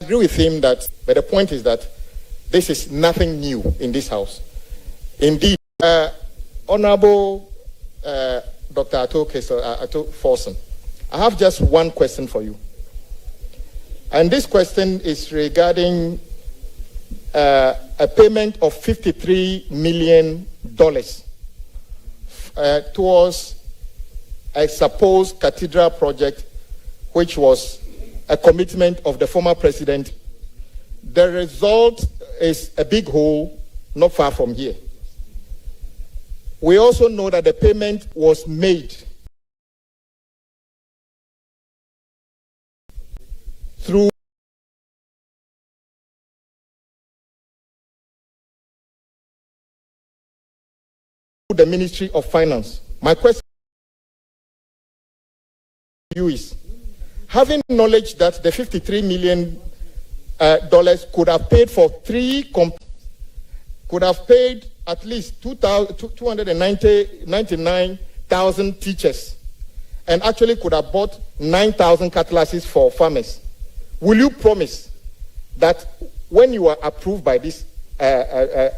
agree with him that, but the point is that this is nothing new in this house. Indeed, Honorable Dr. Ato Forson, I have just one question for you. And this question is regarding a payment of $53 million towards a supposed cathedral project, which was a commitment of the former president. The result is a big hole not far from here. We also know that the payment was made through the Ministry of Finance. My question to you is, having knowledge that the $53 million could have paid for could have paid at least 299,000 teachers, and actually could have bought 9,000 cutlasses for farmers. Will you promise that when you are approved by this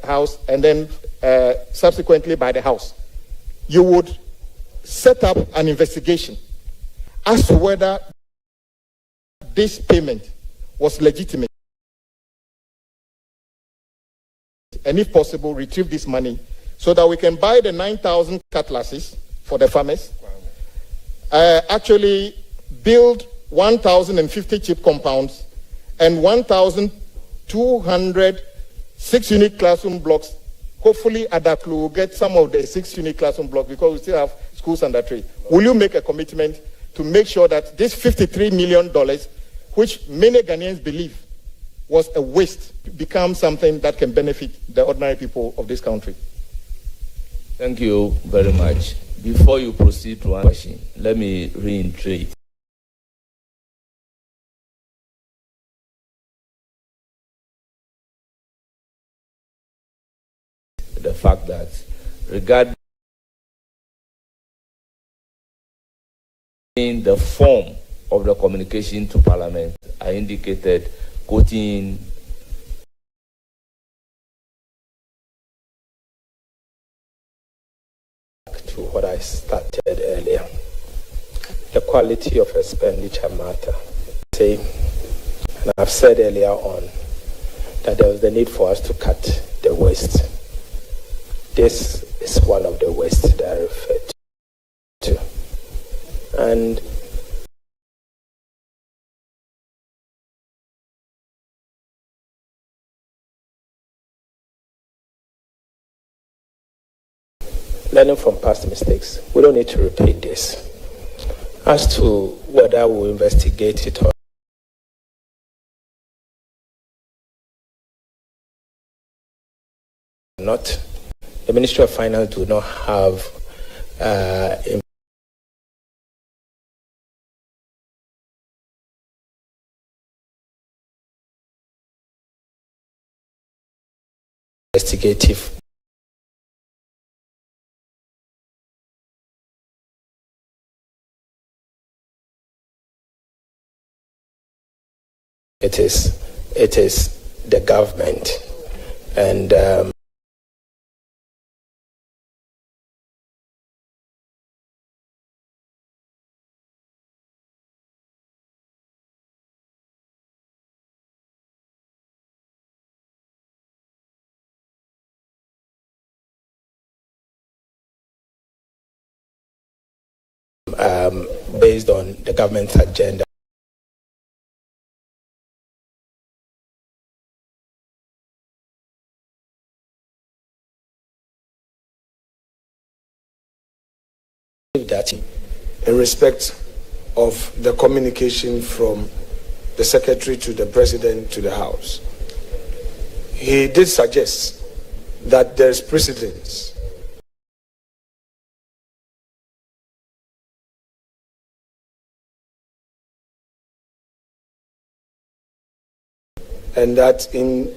House and then subsequently by the House, you would set up an investigation as to whether this payment was legitimate, and if possible, retrieve this money so that we can buy the 9,000 cutlasses for the farmers, actually build 1,050 chip compounds and 1,200 6-unit classroom blocks. Hopefully, Adaklu will get some of the 6-unit classroom blocks because we still have schools under trade. Will you make a commitment to make sure that this $53 million, which many Ghanaians believe was a waste, becomes something that can benefit the ordinary people of this country? Thank you very much. Before you proceed to one question, let me reiterate. The fact that regarding the form of the communication to Parliament, I indicated quoting to what I started earlier. The quality of expenditure matter. And I've said earlier on that there was the need for us to cut the waste. This is one of the wastes that I referred to. And learning from past mistakes, we don't need to repeat this. As to whether we'll investigate it or not, the Ministry of Finance do not have investigative it is the government, and based on the government's agenda. That in respect of the communication from the Secretary to the President to the House, he did suggest that there's precedence and that in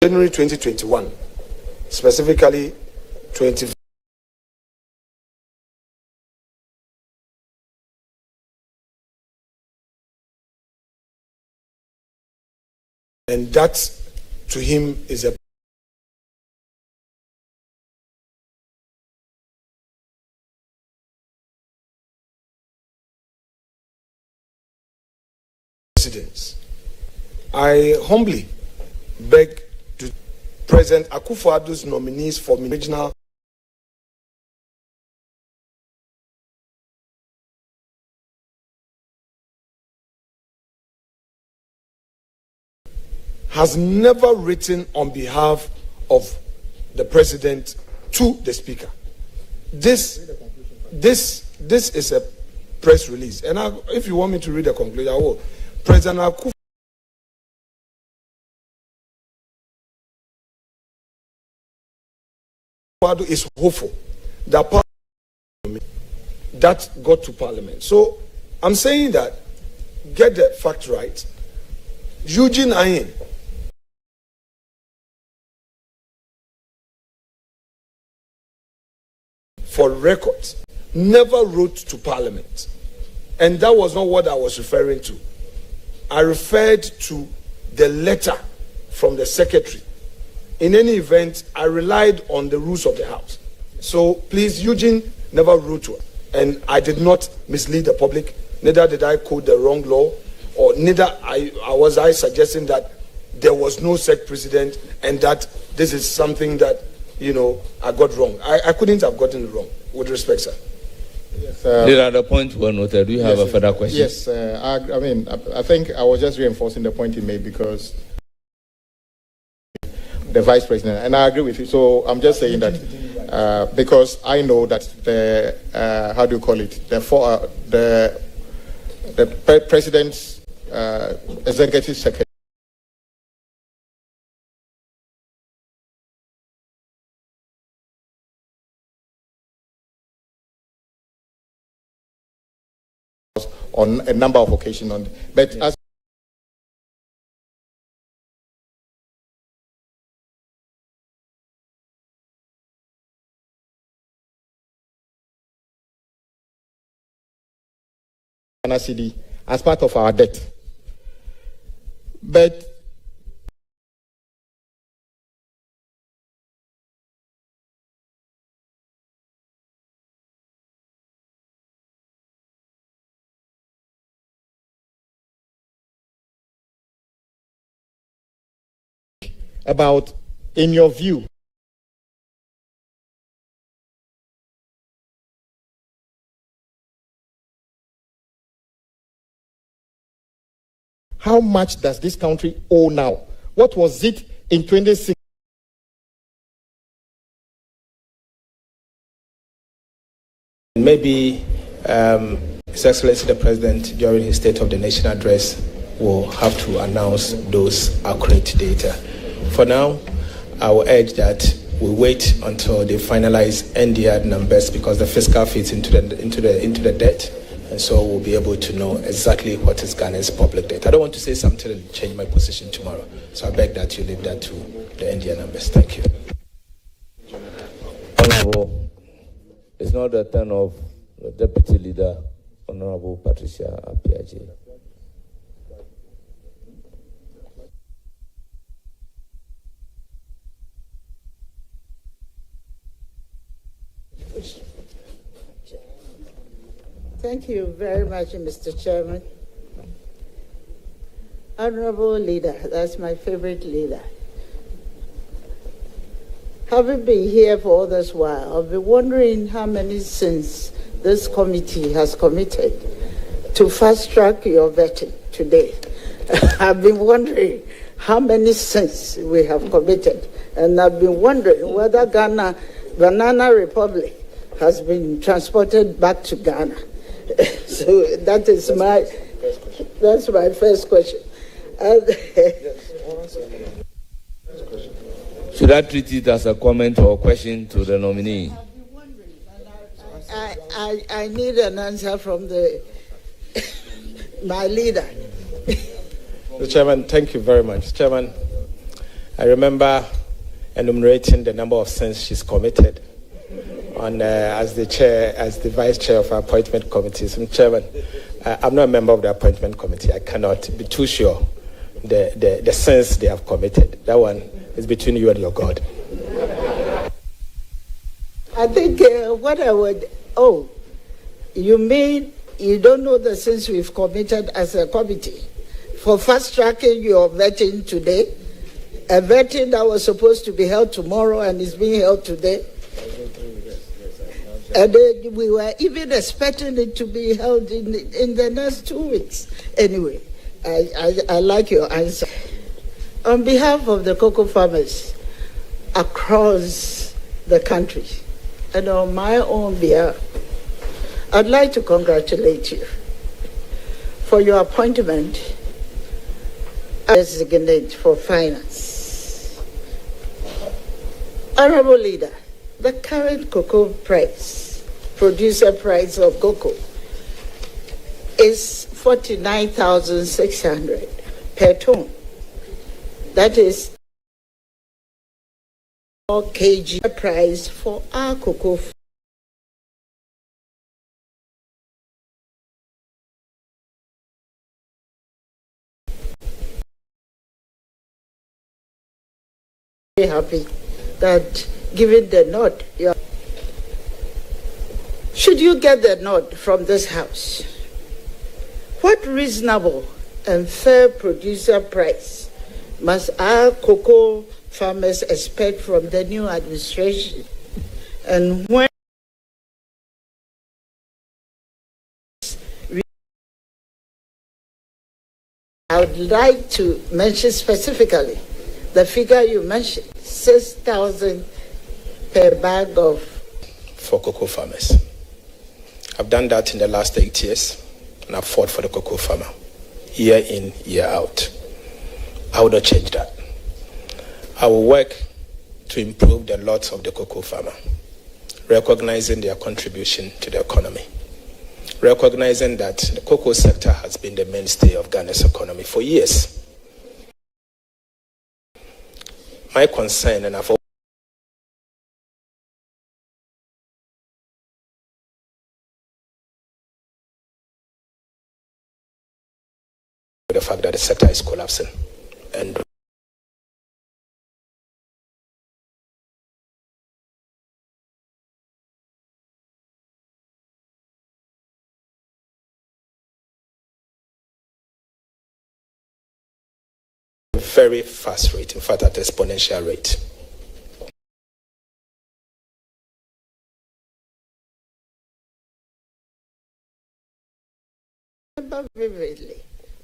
January 2021, specifically 20. And that, to him, is a precedence. I humbly beg to President Akufo-Addo's nominees for regional has never written on behalf of the president to the speaker. This is a press release, and if you want me to read the conclusion, I will. President Akufo-Addo is hopeful that that got to Parliament. So I'm saying that, get the fact right. Eugene Ayin, for records, never wrote to Parliament. And that was not what I was referring to. I referred to the letter from the secretary. In any event, I relied on the rules of the House. So please, Eugene never wrote to us. And I did not mislead the public, neither did I quote the wrong law, or neither was I suggesting that there was no SEC president and that this is something that, I got wrong. I couldn't have gotten it wrong, with respect, sir. Yes, there are the points well noted. Do you have a further question? Yes, I think I was just reinforcing the point he made because the vice president, and I agree with you. So I'm just saying that because I know that the president's executive secretary on a number of occasions, but as CD as part of our debt, but about, in your view, how much does this country owe now? What was it in 2016? Maybe His Excellency the President, during his State of the Nation address, will have to announce those accurate data. For now, I will urge that we wait until they finalize NDR numbers because the fiscal fits into the debt, and so we'll be able to know exactly what is Ghana's public debt. I don't want to say something and change my position tomorrow, so I beg that you leave that to the NDR numbers. Thank you. Honorable, it's now the turn of the Deputy Leader, Honorable Patricia Appiagyei. Thank you very much, Mr. Chairman. Honorable Leader, that's my favorite leader. Having been here for all this while, I've been wondering how many sins this committee has committed to fast-track your vetting today. I've been wondering how many sins we have committed, and I've been wondering whether Ghana, Banana Republic, has been transported back to Ghana. So that's my first question. Should I treat it as a comment or a question to the nominee? I need an answer from my leader. Mr. Chairman, thank you very much. Chairman, I remember enumerating the number of sins she's committed on as the vice chair of our appointment committee. So, Chairman, I'm not a member of the appointment committee. I cannot be too sure the sins they have committed. That one is between you and your God. I think what I would... Oh, you mean you don't know the sins we've committed as a committee for fast-tracking your vetting today? A vetting that was supposed to be held tomorrow and is being held today? And we were even expecting it to be held in the next 2 weeks. Anyway, I like your answer. On behalf of the cocoa farmers across the country, and on my own behalf, I'd like to congratulate you for your appointment as designate for finance. Honorable Leader, the current cocoa price, producer price of cocoa, is 49,600 per ton. That is 4 kg price for our cocoa. Very happy that given the nod, should you get the nod from this House, what reasonable and fair producer price must our cocoa farmers expect from the new administration? And when I would like to mention specifically the figure you mentioned, 6,000 per bag of... For cocoa farmers. I've done that in the last 8 years, and I've fought for the cocoa farmer, year in, year out. I will not change that. I will work to improve the lot of the cocoa farmer, recognizing their contribution to the economy, recognizing that the cocoa sector has been the mainstay of Ghana's economy for years. My concern, and I've the fact that the sector is collapsing. And very fast rate, in fact, at exponential rate. I remember vividly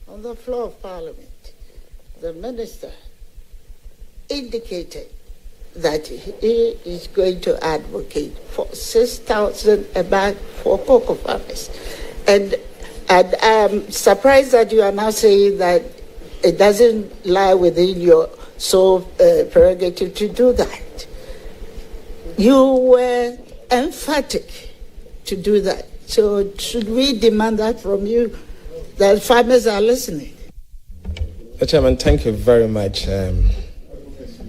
on the floor of Parliament, the minister indicated that he is going to advocate for 6,000 a bag for cocoa farmers. And I'm surprised that you are now saying that it doesn't lie within your sole prerogative to do that. You were emphatic to do that. So should we demand that from you, that farmers are listening? Chairman, thank you very much. I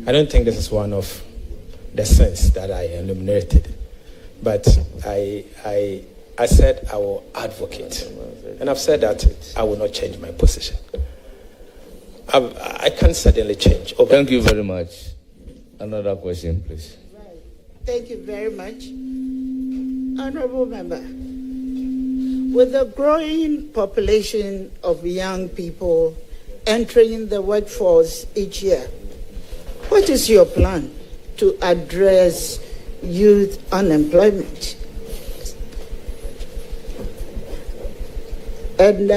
don't think this is one of the sins that I enumerated, but I said I will advocate, and I've said that I will not change my position. I can certainly change. Thank you very much. Another question, please. Right. Thank you very much. Honorable Member, with the growing population of young people entering the workforce each year, what is your plan to address youth unemployment? And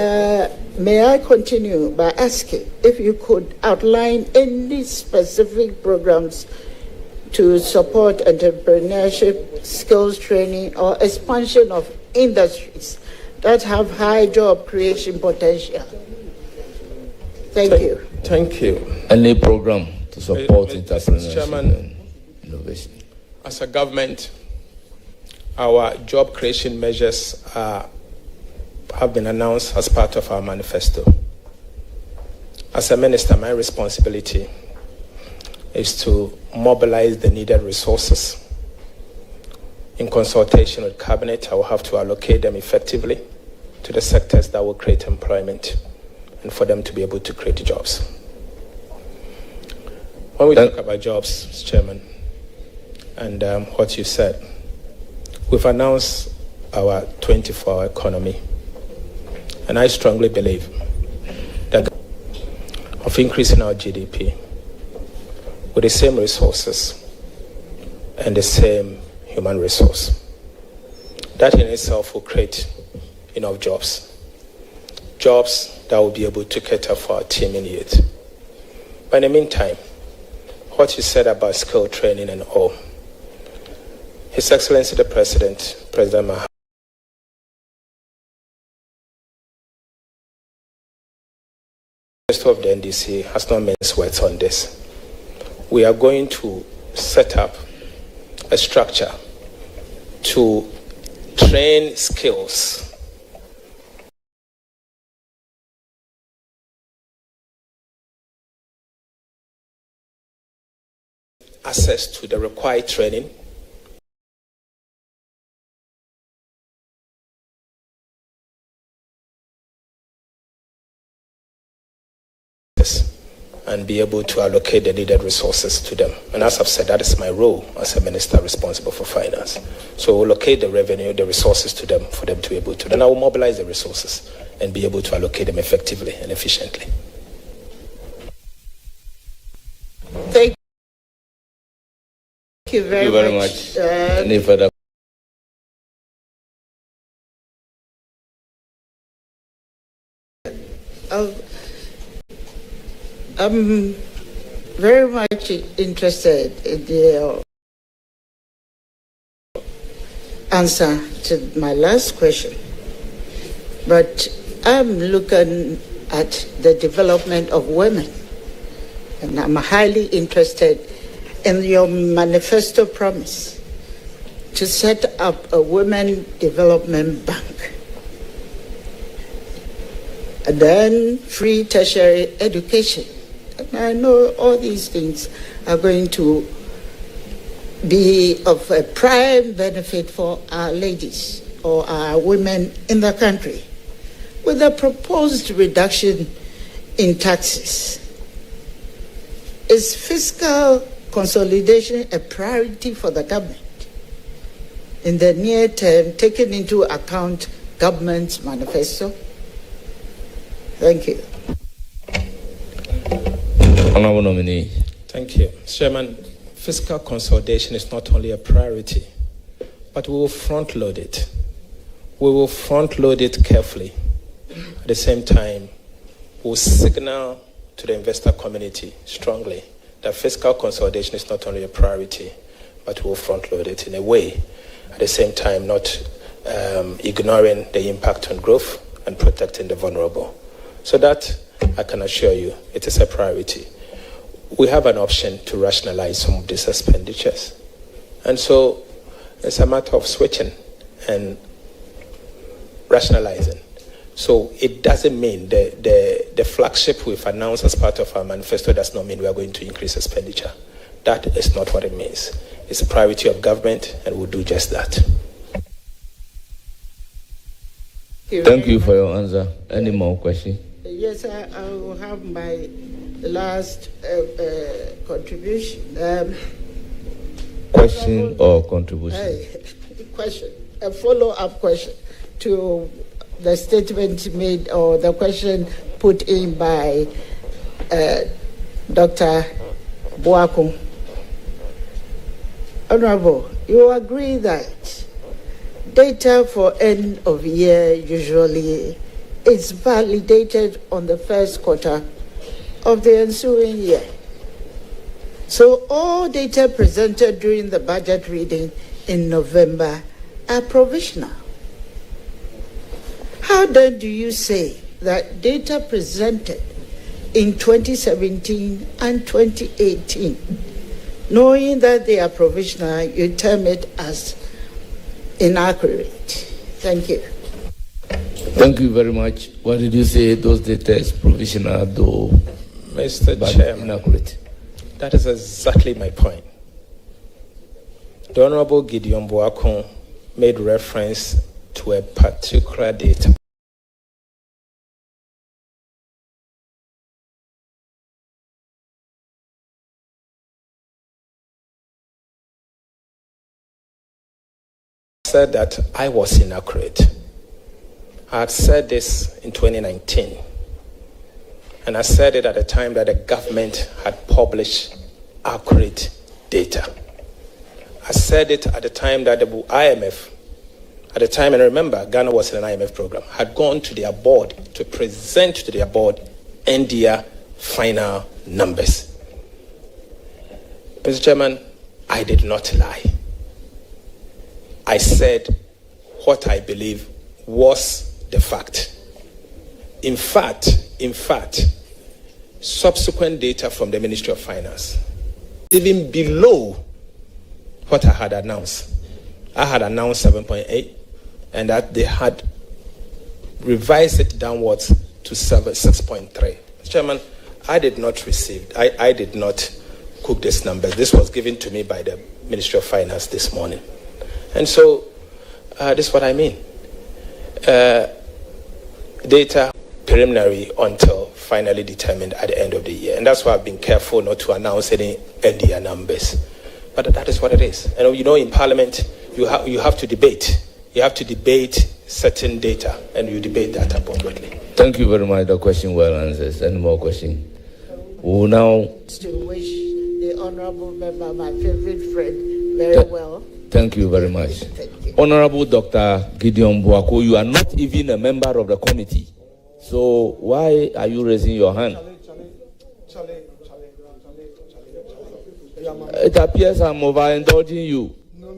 may I continue by asking if you could outline any specific programs to support entrepreneurship, skills training, or expansion of industries that have high job creation potential? Thank you. Thank you. Any program to support entrepreneurship Chairman, and innovation? As a government, our job creation measures have been announced as part of our manifesto. As a minister, my responsibility is to mobilize the needed resources. In consultation with Cabinet, I will have to allocate them effectively to the sectors that will create employment and for them to be able to create jobs. When we talk about jobs, Mr. Chairman, and what you said, we've announced our 24-hour economy, and I strongly believe that of increasing our GDP with the same resources and the same human resource, that in itself will create enough jobs that will be able to cater for our teeming youth. But in the meantime, what you said about skill training and all, His Excellency the President Mahama, of the NDC has not minced words on this. We are going to set up a structure to train skills access to the required training and be able to allocate the needed resources to them. And as I've said, that is my role as a minister responsible for finance. So we'll allocate the revenue, the resources to them for them to be able to. Then I will mobilize the resources and be able to allocate them effectively and efficiently. Thank you very much. Any further? I'm very much interested in the answer to my last question, but I'm looking at the development of women, and I'm highly interested in your manifesto promise to set up a women development bank, and then free tertiary education. And I know all these things are going to be of a prime benefit for our ladies or our women in the country. With the proposed reduction in taxes, is fiscal consolidation a priority for the government in the near term, taking into account government's manifesto? Thank you. Honourable nominee. Thank you. Chairman, fiscal consolidation is not only a priority, but we will front load it. We will front load it carefully. At the same time, we'll signal to the investor community strongly that fiscal consolidation is not only a priority, but we'll front load it in a way, at the same time not ignoring the impact on growth and protecting the vulnerable. So that, I can assure you, it is a priority. We have an option to rationalize some of these expenditures. And so it's a matter of switching and rationalizing. So it doesn't mean the flagship we've announced as part of our manifesto does not mean we are going to increase expenditure. That is not what it means. It's a priority of government, and we'll do just that. Thank you for your answer. Any more questions? Yes, I will have my last contribution. Question or contribution? Question, a follow-up question to the statement made or the question put in by Dr. Boakun. Honorable, you agree that data for end of year usually is validated on the first quarter of the ensuing year. So all data presented during the budget reading in November are provisional. How then do you say that data presented in 2017 and 2018, knowing that they are provisional, you term it as inaccurate? Thank you. Thank you very much. What did you say? Those data is provisional, though Mr. Chairman, inaccurate. That is exactly my point. The Honorable Gideon Boakun made reference to a particular data. Said that I was inaccurate. I had said this in 2019, and I said it at the time that the government had published accurate data. I said it at the time that the IMF, at the time, and remember, Ghana was in an IMF program, had gone to their board to present to their board and their final numbers. Mr. Chairman, I did not lie. I said what I believe was the fact. In fact, subsequent data from the Ministry of Finance, even below what I had announced. I had announced 7.8, and that they had revised it downwards to 6.3. Mr. Chairman, I did not cook this number. This was given to me by the Ministry of Finance this morning. And so, this is what I mean. Data preliminary until finally determined at the end of the year. And that's why I've been careful not to announce any NDR numbers. But that is what it is. And you know, in Parliament, you have to debate. You have to debate certain data, and you debate that appropriately. Thank you very much. The question well answered. Any more questions? We will now to wish the honourable member, my favourite friend, very well. Thank you very much. Thank you. Honourable Dr. Gideon Boakun, you are not even a member of the committee. So why are you raising your hand? It appears I'm overindulging you. No.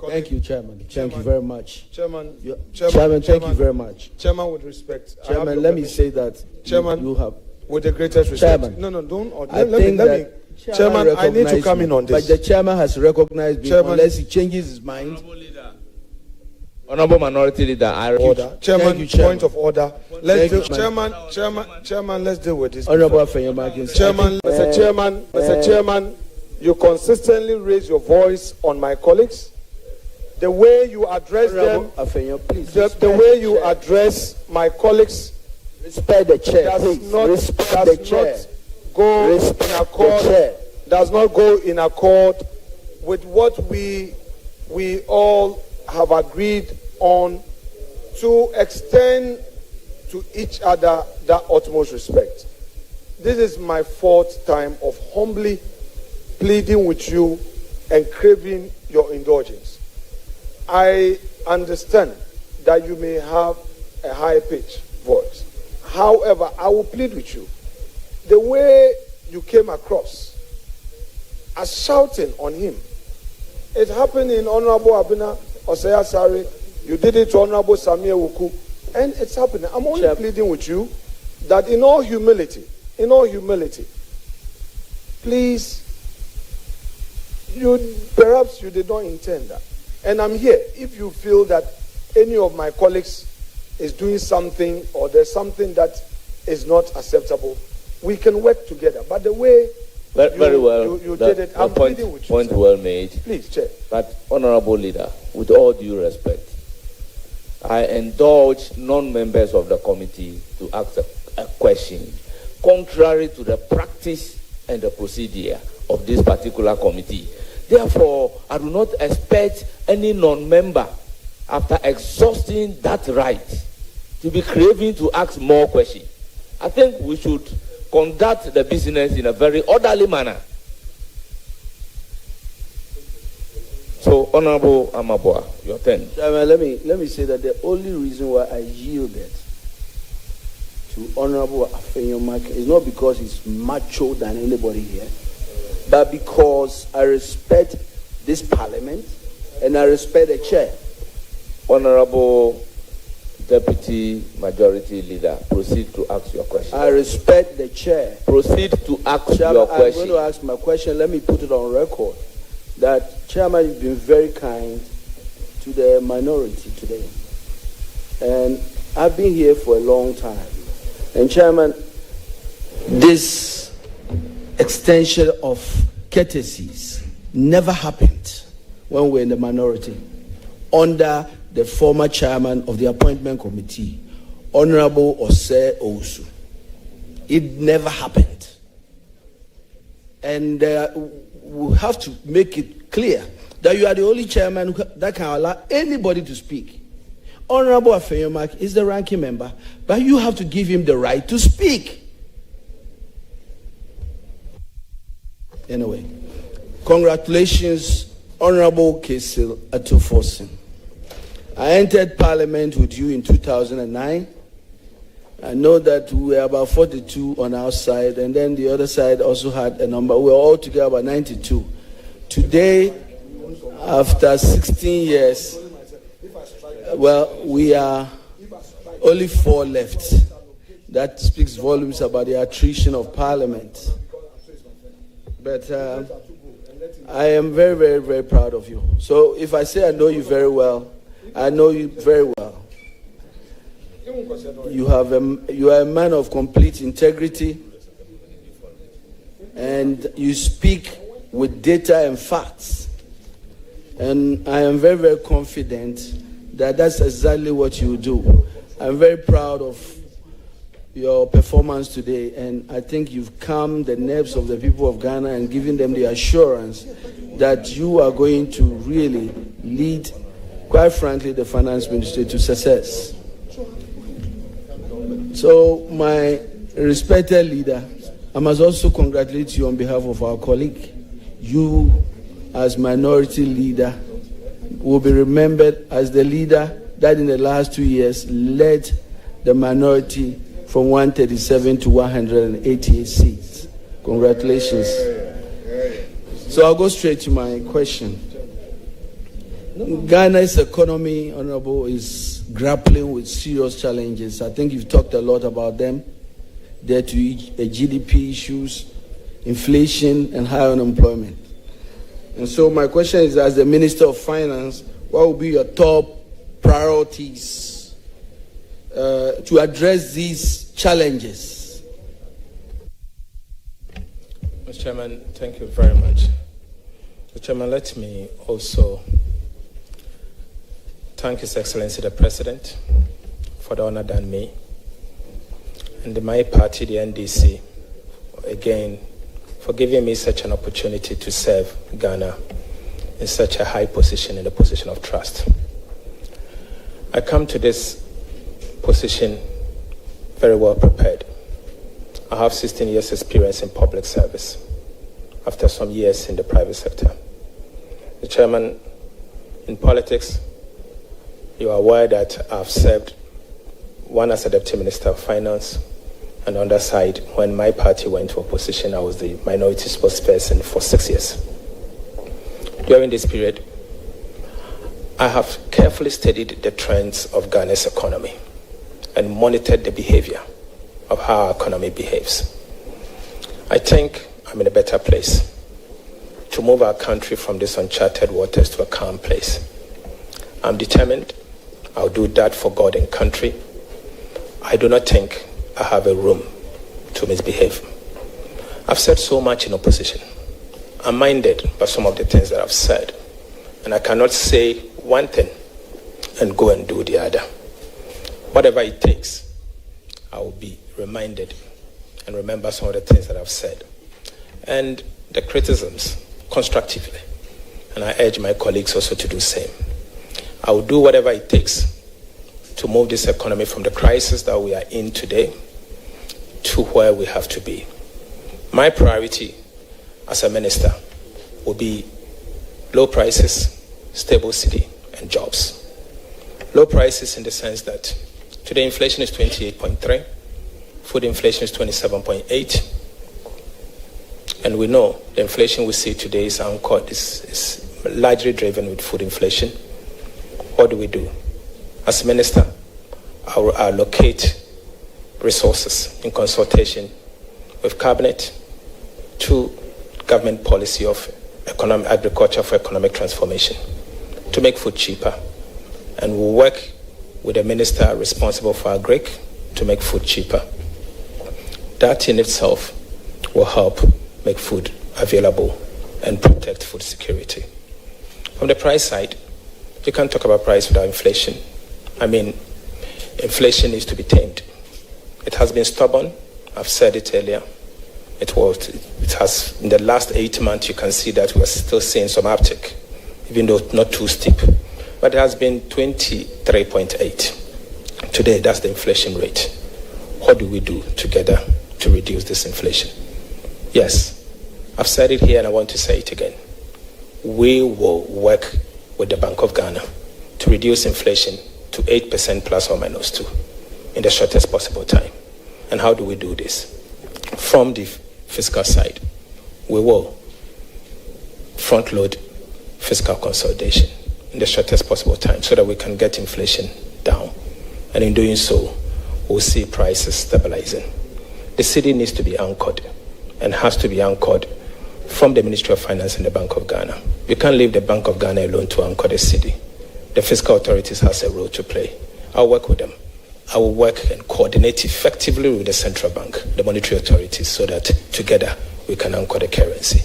Thank you, Chairman. Thank you very much. Chairman, thank you very much. Chairman, with respect. Chairman, let me say that Chairman, you have... With the greatest respect. Chairman. No, don't. Let me. Chairman, I need to come in on this. But the Chairman has recognized me unless he changes his mind. Honourable Minority Leader, I order. Chairman, you, Chairman. Point of order. Chairman, let's deal with this. Honourable Mr. Chairman, you consistently raise your voice on my colleagues. The way you address them, the way you address my colleagues, respect the chair. Does not go in accord with what we all have agreed on, to extend to each other that utmost respect. This is my fourth time of humbly pleading with you and craving your indulgence. I understand that you may have a high-pitched voice. However, I will plead with you. The way you came across as shouting on him, it happened in Honorable Abina Osei Asare, you did it to Honorable Samia Wuku, and it's happening. I'm only pleading with you that in all humility, please, perhaps you did not intend that. And I'm here. If you feel that any of my colleagues is doing something or there's something that is not acceptable, we can work together. But the way very well, you did it, I'm pleading with you. Point well made. Please, Chair. But, Honourable Leader, with all due respect, I indulge non-members of the committee to ask a question contrary to the practice and the procedure of this particular committee. Therefore, I do not expect any non-member, after exhausting that right, to be craving to ask more questions. I think we should conduct the business in a very orderly manner. So, Honourable Amabua, your turn. Let me say that the only reason why I yielded to Honourable Afenyomarkin is not because he's macho than anybody here, but because I respect this Parliament and I respect the chair. Honourable Deputy Majority Leader, proceed to ask your question. I respect the chair. Proceed to ask Chairman, your question. I'm going to ask my question. Let me put it on record that Chairman has been very kind to the minority today. I've been here for a long time. And Chairman, this extension of courtesies never happened when we were in the minority under the former chairman of the appointment committee, Honorable Osei Owusu. It never happened. And we have to make it clear that you are the only chairman that can allow anybody to speak. Honorable Afenyomark is the ranking member, but you have to give him the right to speak. Anyway, congratulations, Honorable Kesil Atufosin. I entered Parliament with you in 2009. I know that we were about 42 on our side, and then the other side also had a number. We were all together about 92. Today, after 16 years, well, we are only 4 left. That speaks volumes about the attrition of Parliament. But I am very, very, very proud of you. So if I say I know you very well, I know you very well. You are a man of complete integrity, and you speak with data and facts. And I am very, very confident that that's exactly what you do. I'm very proud of your performance today, and I think you've calmed the nerves of the people of Ghana and given them the assurance that you are going to really lead, quite frankly, the finance ministry to success. So, my respected leader, I must also congratulate you on behalf of our colleague. You, as minority leader, will be remembered as the leader that in the last 2 years led the minority from 137 to 188 seats. Congratulations. So I'll go straight to my question. Ghana's economy, Honorable, is grappling with serious challenges. I think you've talked a lot about them. There to GDP issues, inflation, and high unemployment. And so my question is, as the Minister of Finance, what will be your top priorities to address these challenges? Mr. Chairman, thank you very much. Mr. Chairman, let me also thank His Excellency the President for the honor done me, and my party, the NDC, again, for giving me such an opportunity to serve Ghana in such a high position, in a position of trust. I come to this position very well prepared. I have 16 years experience in public service after some years in the private sector. The Chairman, in politics, you are aware that I've served, one as a Deputy Minister of Finance, and on that side, when my party went to opposition, I was the minority spokesperson for 6 years. During this period, I have carefully studied the trends of Ghana's economy and monitored the behavior of how our economy behaves. I think I'm in a better place to move our country from these uncharted waters to a calm place. I'm determined. I'll do that for God and country. I do not think I have a room to misbehave. I've said so much in opposition. I'm minded by some of the things that I've said, and I cannot say one thing and go and do the other. Whatever it takes, I will be reminded and remember some of the things that I've said. And the criticisms, constructively. And I urge my colleagues also to do the same. I will do whatever it takes to move this economy from the crisis that we are in today to where we have to be. My priority as a minister will be low prices, stable city, and jobs. Low prices in the sense that today inflation is 28.3, food inflation is 27.8, and we know the inflation we see today is largely driven with food inflation. What do? As minister, I will allocate resources in consultation with Cabinet to government policy of agriculture for economic transformation to make food cheaper. And we'll work with the minister responsible for agric to make food cheaper. That in itself will help make food available and protect food security. From the price side, you can't talk about price without inflation. I mean, inflation needs to be tamed. It has been stubborn. I've said it earlier. It has, in the last 8 months, you can see that we are still seeing some uptick, even though not too steep. But it has been 23.8. Today, that's the inflation rate. What do we do together to reduce this inflation? Yes, I've said it here and I want to say it again. We will work with the Bank of Ghana to reduce inflation to 8% plus or minus 2 in the shortest possible time. And how do we do this? From the fiscal side, we will front load fiscal consolidation in the shortest possible time so that we can get inflation down. And in doing so, we'll see prices stabilizing. The city needs to be anchored and has to be anchored from the Ministry of Finance and the Bank of Ghana. You can't leave the Bank of Ghana alone to anchor the city. The fiscal authorities has a role to play. I'll work with them. I will work and coordinate effectively with the central bank, the monetary authorities, so that together we can anchor the currency.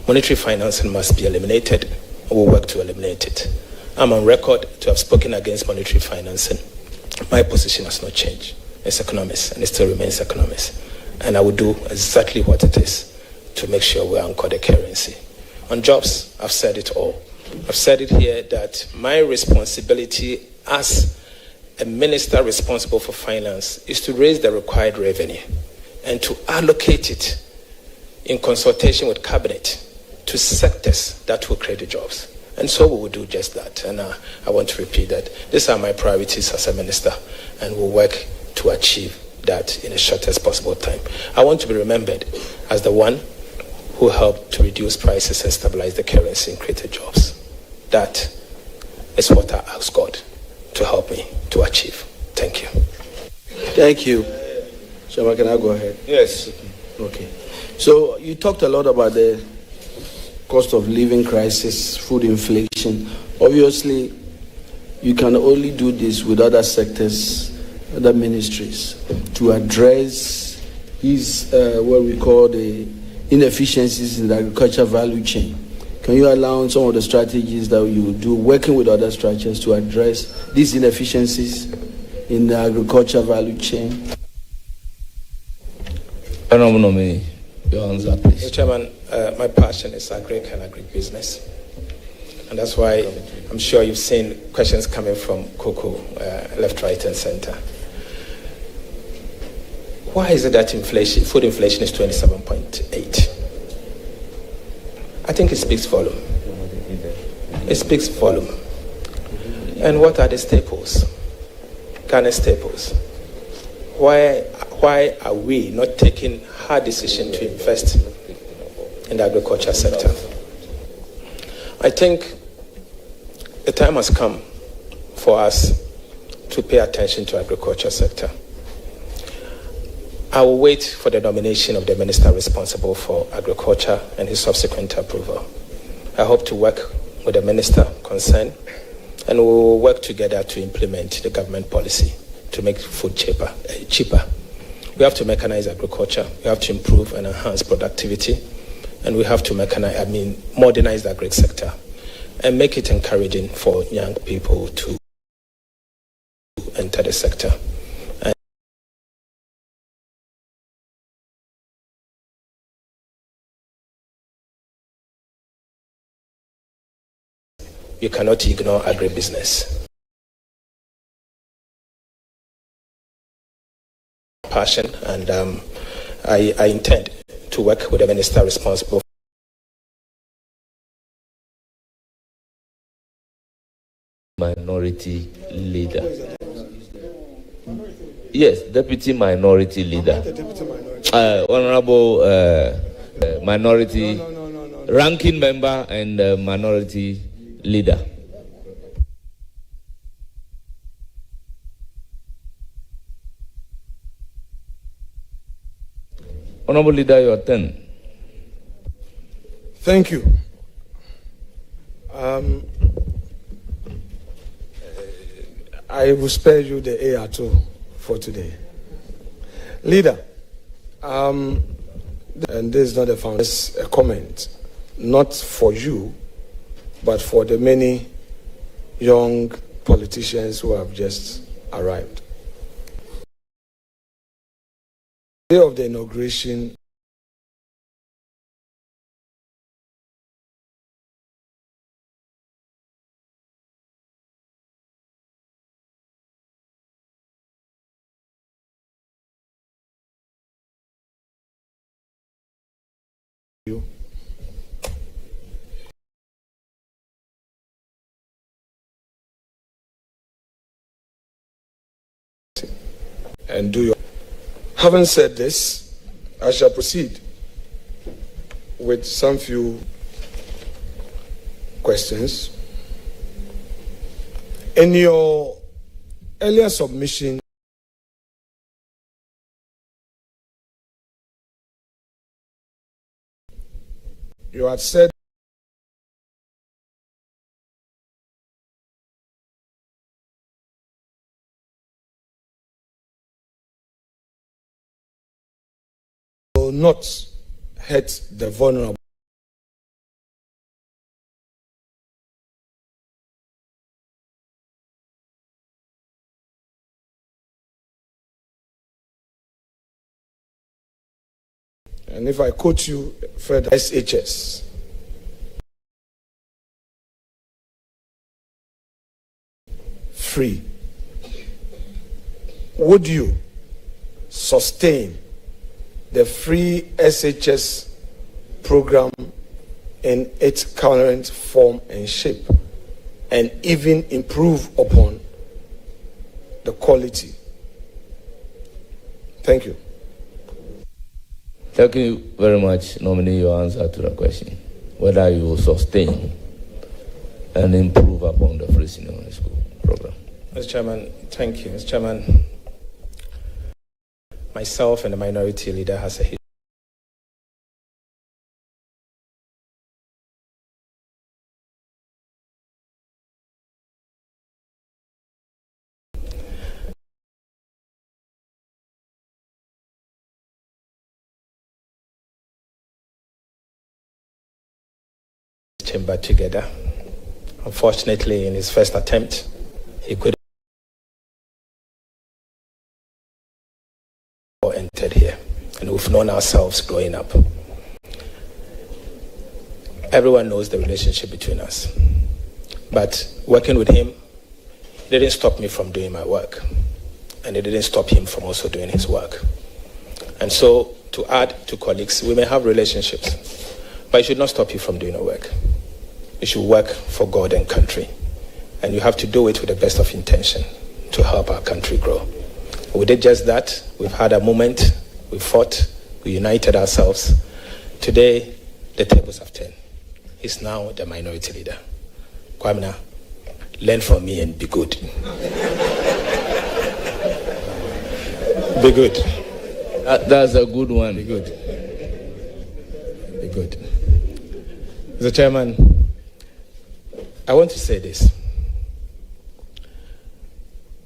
Monetary financing must be eliminated. We'll work to eliminate it. I'm on record to have spoken against monetary financing. My position has not changed. It's economist, and it still remains economist. And I will do exactly what it is to make sure we anchor the currency. On jobs, I've said it all. I've said it here that my responsibility as a minister responsible for finance is to raise the required revenue and to allocate it in consultation with cabinet to sectors that will create the jobs. And so we will do just that. And I want to repeat that these are my priorities as a minister, and we'll work to achieve that in the shortest possible time. I want to be remembered as the one who helped to reduce prices and stabilize the currency and create jobs. That is what I ask God to help me to achieve. Thank you. Thank you. Shama, can I go ahead? Yes. Okay. So you talked a lot about the cost of living crisis, food inflation. Obviously, you can only do this with other sectors, other ministries, to address these, what we call the inefficiencies in the agriculture value chain. Can you outline some of the strategies that you do working with other structures to address these inefficiencies in the agriculture value chain? Your answer, please. Mr. Chairman, my passion is agric and agribusiness. And that's why I'm sure you've seen questions coming from Coco, left, right, and center. Why is it that food inflation is 27.8? I think it speaks volume. It speaks volume. And what are the staples? Ghana staples. Why are we not taking hard decision to invest in the agriculture sector? I think the time has come for us to pay attention to agriculture sector. I will wait for the nomination of the minister responsible for agriculture and his subsequent approval. I hope to work with the minister concerned, and we will work together to implement the government policy to make food cheaper. We have to mechanize agriculture. We have to improve and enhance productivity, and we have to modernize the agri sector and make it encouraging for young people to enter the sector. You cannot ignore agribusiness. Passion, and I intend to work with the minister responsible. Minority leader. Yes, deputy minority leader. Honorable minority ranking member and minority leader. Honorable leader, your turn. Thank you. I will spare you the AR too for today. Leader, and this is not a foundation, it's a comment, not for you, but for the many young politicians who have just arrived. The day of the inauguration, you. And do your. Having said this, I shall proceed with some few questions. In your earlier submission, you had said will not hurt the vulnerable. And if I quote you further, SHS. Free. Would you sustain the free SHS program in its current form and shape, and even improve upon the quality? Thank you. Thank you very much, nominee, your answer to the question, whether you will sustain and improve upon the free senior high school program. Mr. Chairman, thank you. Mr. Chairman, myself and the minority leader has a history. Chamber together. Unfortunately, in his first attempt, he couldn't entered here, and we've known ourselves growing up. Everyone knows the relationship between us, but working with him didn't stop me from doing my work, and it didn't stop him from also doing his work. And so, to add to colleagues, we may have relationships, but it should not stop you from doing your work. You should work for God and country, and you have to do it with the best of intention to help our country grow. We did just that. We've had a moment, we fought, we united ourselves. Today, the tables have turned. He's now the minority leader. Kwamina, learn from me and be good. Be good. That's a good one. Be good. Be good. Mr. Chairman, I want to say this.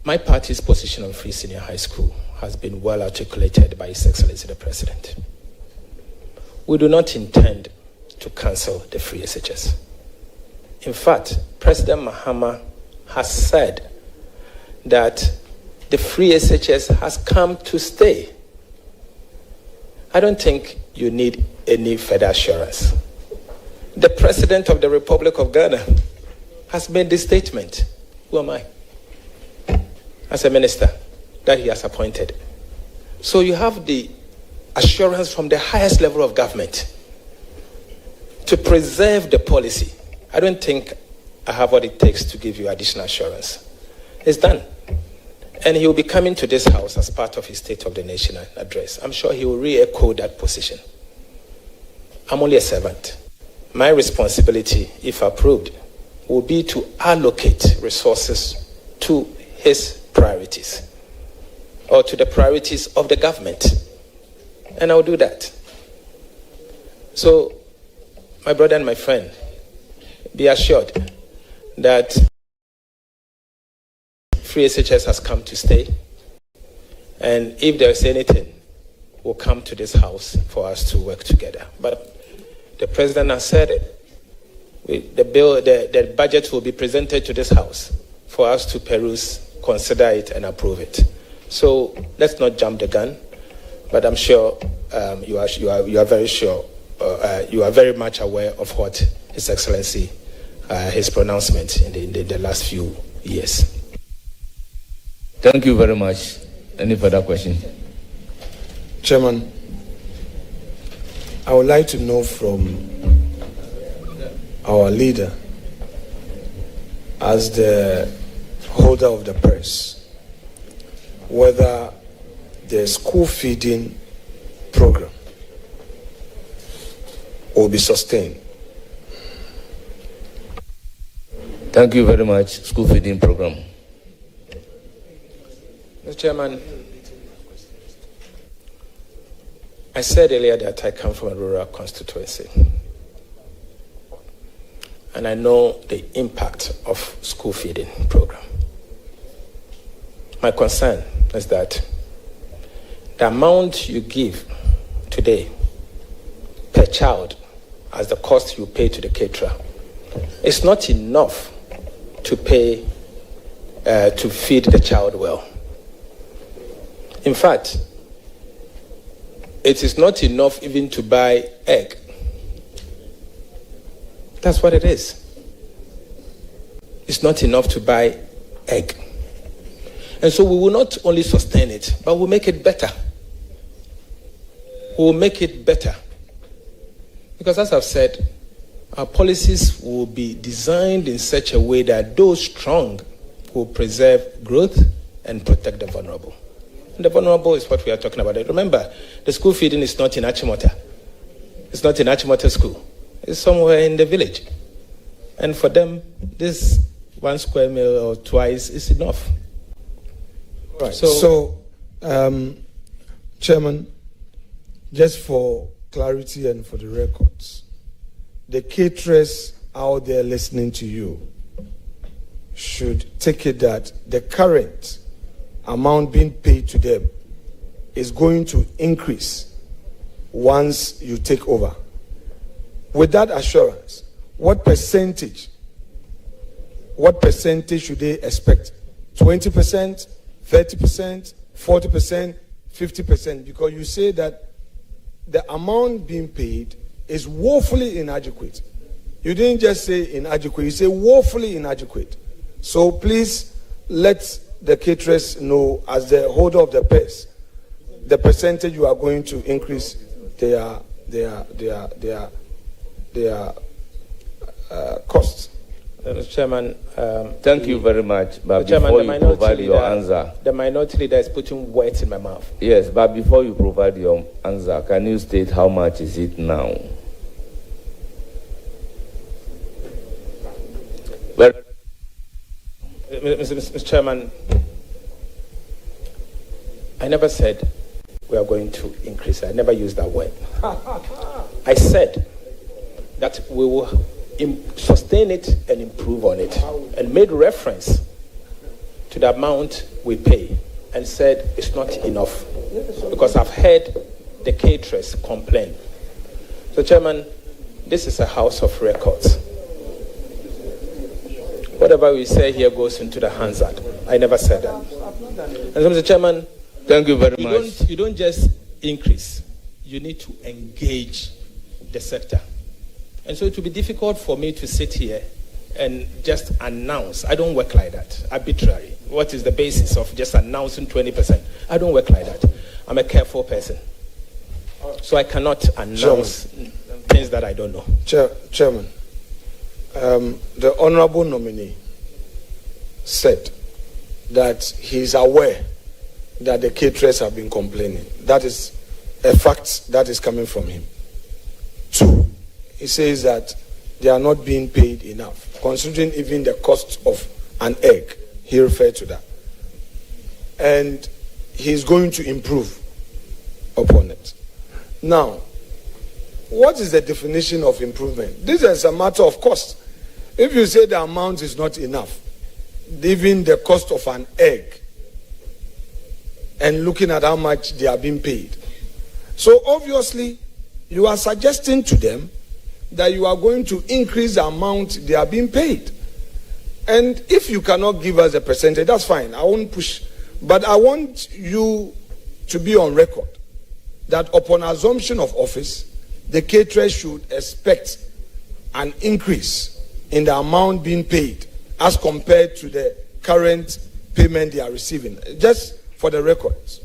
My party's position on free senior high school has been well articulated by His Excellency the President. We do not intend to cancel the free SHS. In fact, President Mahama has said that the free SHS has come to stay. I don't think you need any further assurance. The President of the Republic of Ghana has made this statement. Who am I? As a minister that he has appointed. So you have the assurance from the highest level of government to preserve the policy. I don't think I have what it takes to give you additional assurance. It's done. And he will be coming to this house as part of his State of the Nation address. I'm sure he will re-echo that position. I'm only a servant. My responsibility, if approved, will be to allocate resources to his priorities, or to the priorities of the government. And I'll do that. So, my brother and my friend, be assured that free SHS has come to stay. And if there's anything, we'll come to this house for us to work together. But the president has said it. The budget will be presented to this house for us to peruse, consider it, and approve it. So let's not jump the gun. But I'm sure you are very sure. You are very much aware of what His Excellency, his pronouncement in the last few years. Thank you very much. Any further question? Chairman, I would like to know from our leader, as the holder of the press, whether the school feeding program will be sustained. Thank you very much. School feeding program. Mr. Chairman, I said earlier that I come from a rural constituency. And I know the impact of school feeding program. My concern is that the amount you give today per child as the cost you pay to the caterer is not enough to pay to feed the child well. In fact, it is not enough even to buy egg. That's what it is. It's not enough to buy egg. And so we will not only sustain it, but we'll make it better. We'll make it better. Because as I've said, our policies will be designed in such a way that those strong will preserve growth and protect the vulnerable. And the vulnerable is what we are talking about. Remember, the school feeding is not in Achimota. It's not in Achimota school. It's somewhere in the village. And for them, this 1 square meal or twice is enough. Right. So, Chairman, just for clarity and for the records, the caterers out there listening to you should take it that the current amount being paid to them is going to increase once you take over. With that assurance, what percentage should they expect? 20%, 30%, 40%, 50%? Because you say that the amount being paid is woefully inadequate. You didn't just say inadequate, you say woefully inadequate. So please let the caterers know, as the holder of the purse, the percentage you are going to increase their costs. Mr. Chairman, Thank you very much. But Chairman, before you provide your answer, the minority leader is putting words in my mouth. yes, but before you provide your answer, can you state how much is it now? Well, Mr. Chairman, I never said we are going to increase it. I never used that word. I said that we will sustain it and improve on it, and made reference to the amount we pay and said it's not enough, because I've heard the caterers complain. So, Chairman, this is a house of records. Whatever we say here goes into the Hansard. I never said that. And so, Mr. Chairman, thank you very much. You don't just increase. You need to engage the sector. And so it will be difficult for me to sit here and just announce. I don't work like that, arbitrary. What is the basis of just announcing 20%? I don't work like that. I'm a careful person. So I cannot announce things that I don't know. Chairman, the honorable nominee said that he's aware that the caterers have been complaining. That is a fact that is coming from him. 2, he says that they are not being paid enough, considering even the cost of an egg. He referred to that. And he's going to improve upon it. Now, what is the definition of improvement? This is a matter of cost. If you say the amount is not enough, even the cost of an egg and looking at how much they are being paid. So obviously, you are suggesting to them that you are going to increase the amount they are being paid. And if you cannot give us a percentage, that's fine. I won't push. But I want you to be on record that upon assumption of office, the caterers should expect an increase in the amount being paid as compared to the current payment they are receiving. Just for the records.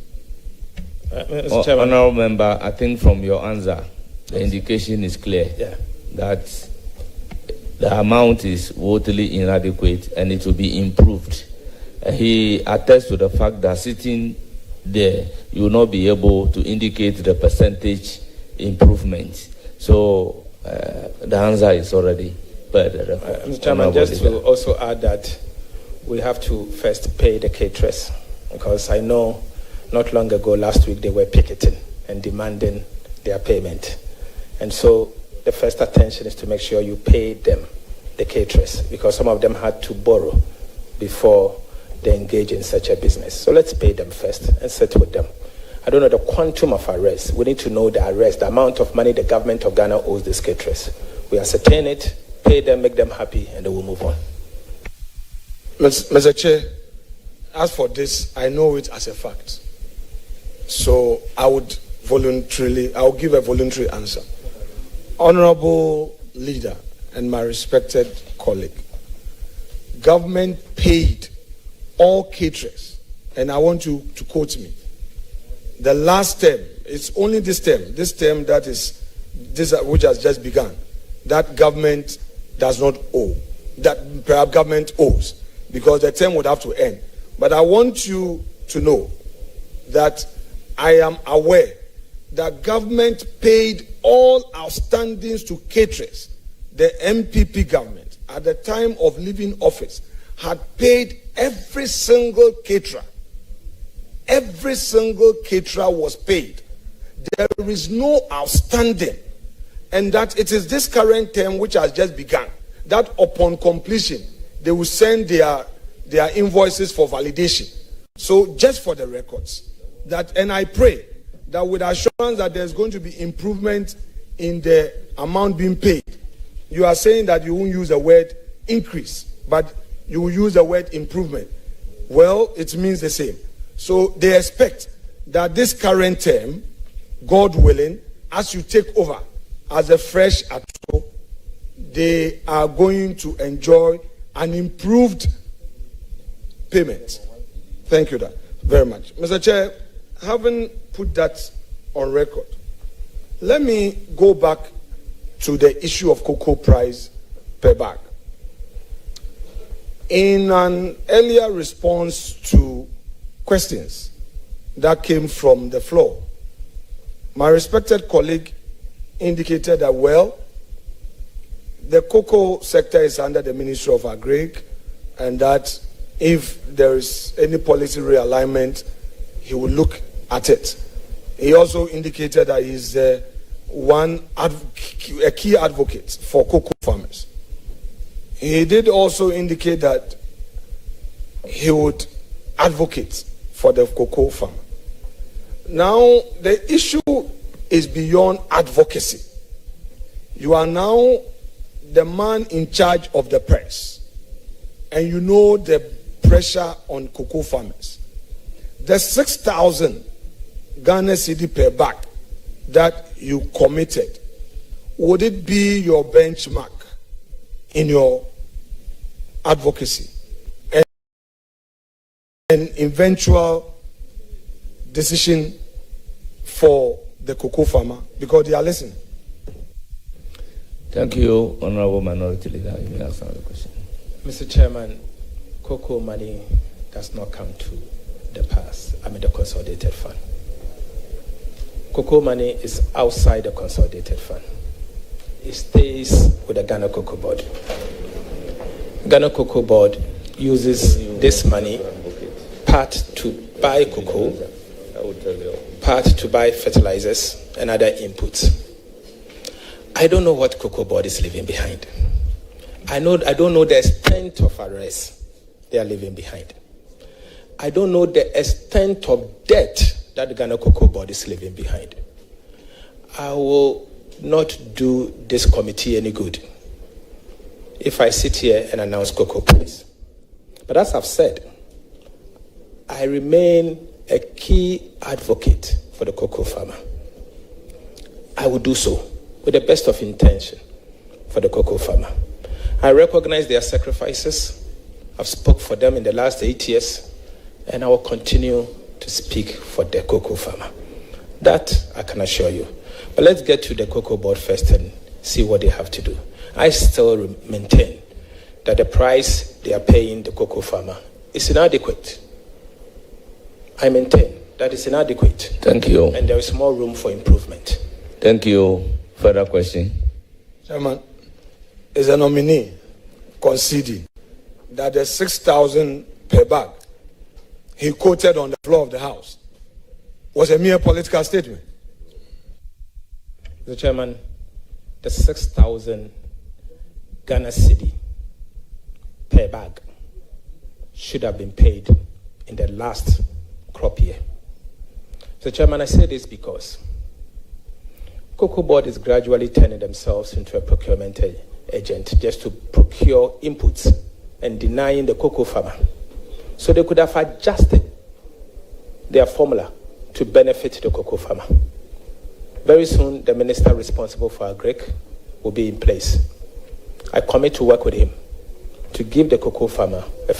Mr. Chairman. Honourable Member, I think from your answer, the indication is clear that the amount is woefully inadequate and it will be improved. He attests to the fact that sitting there, you will not be able to indicate the percentage improvement. So the answer is already per the record. Mr. Chairman, just to also add that we have to first pay the caterers, because I know not long ago, last week, they were picketing and demanding their payment. And so the first attention is to make sure you pay them, the caterers, because some of them had to borrow before they engage in such a business. So let's pay them first and settle with them. I don't know the quantum of arrest. We need to know the arrest, the amount of money the government of Ghana owes these caterers. We ascertain it, pay them, make them happy, and then we'll move on. Mr. Chair, as for this, I know it as a fact. So I will give a voluntary answer. Honorable Leader and my respected colleague, government paid all caterers, and I want you to quote me. The last term, it's only this term that is this which has just begun, that government does not owe, that perhaps government owes, because the term would have to end. But I want you to know that I am aware that government paid all outstandings to caterers. The MPP government, at the time of leaving office, had paid every single caterer. Every single caterer was paid. There is no outstanding. And that it is this current term which has just begun, that upon completion, they will send their invoices for validation. So just for the records, that, and I pray that with assurance that there's going to be improvement in the amount being paid. You are saying that you won't use the word increase, but you will use the word improvement. Well, it means the same. So they expect that this current term, God willing, as you take over as a fresh ATO, they are going to enjoy an improved payment. Thank you very much. Mr. Chair, having put that on record, let me go back to the issue of cocoa price per bag. In an earlier response to questions that came from the floor, my respected colleague indicated that, well, the cocoa sector is under the Ministry of Agric, and that if there is any policy realignment, he will look at it. He also indicated that he's a key advocate for cocoa farmers. He did also indicate that he would advocate for the cocoa farmer. Now, the issue is beyond advocacy. You are now the man in charge of the press, and you know the pressure on cocoa farmers. The 6,000 Ghana cedi per bag that you committed, would it be your benchmark in your advocacy and an eventual decision for the cocoa farmer? Because they are listening. Thank you, Honorable Minority Leader. You may ask another question. Mr. Chairman, cocoa money does not come to the consolidated fund. Cocoa money is outside the consolidated fund. It stays with the Ghana Cocoa Board. Ghana Cocoa Board uses this money part to buy cocoa, part to buy fertilizers and other inputs. I don't know what Cocoa Board is leaving behind. I don't know the extent of arrest they are leaving behind. I don't know the extent of debt that the Ghana Cocoa Board is leaving behind. I will not do this committee any good if I sit here and announce cocoa police. But as I've said, I remain a key advocate for the cocoa farmer. I will do so with the best of intention for the cocoa farmer. I recognize their sacrifices. I've spoke for them in the last 8 years, and I will continue to speak for the cocoa farmer. That I can assure you. But let's get to the cocoa board first and see what they have to do. I still maintain that the price they are paying the cocoa farmer is inadequate. I maintain that it's inadequate. Thank you. And there is more room for improvement. Thank you. Further question? Chairman, is a nominee conceding that the 6,000 per bag he quoted on the floor of the House was a mere political statement? Mr. Chairman, the 6,000 Ghana cedi per bag should have been paid in the last crop year. Mr. Chairman, I say this because Cocoa Board is gradually turning themselves into a procurement agent just to procure inputs and denying the cocoa farmer. So they could have adjusted their formula to benefit the cocoa farmer. Very soon, the minister responsible for Agric will be in place. I commit to work with him to give the cocoa farmer a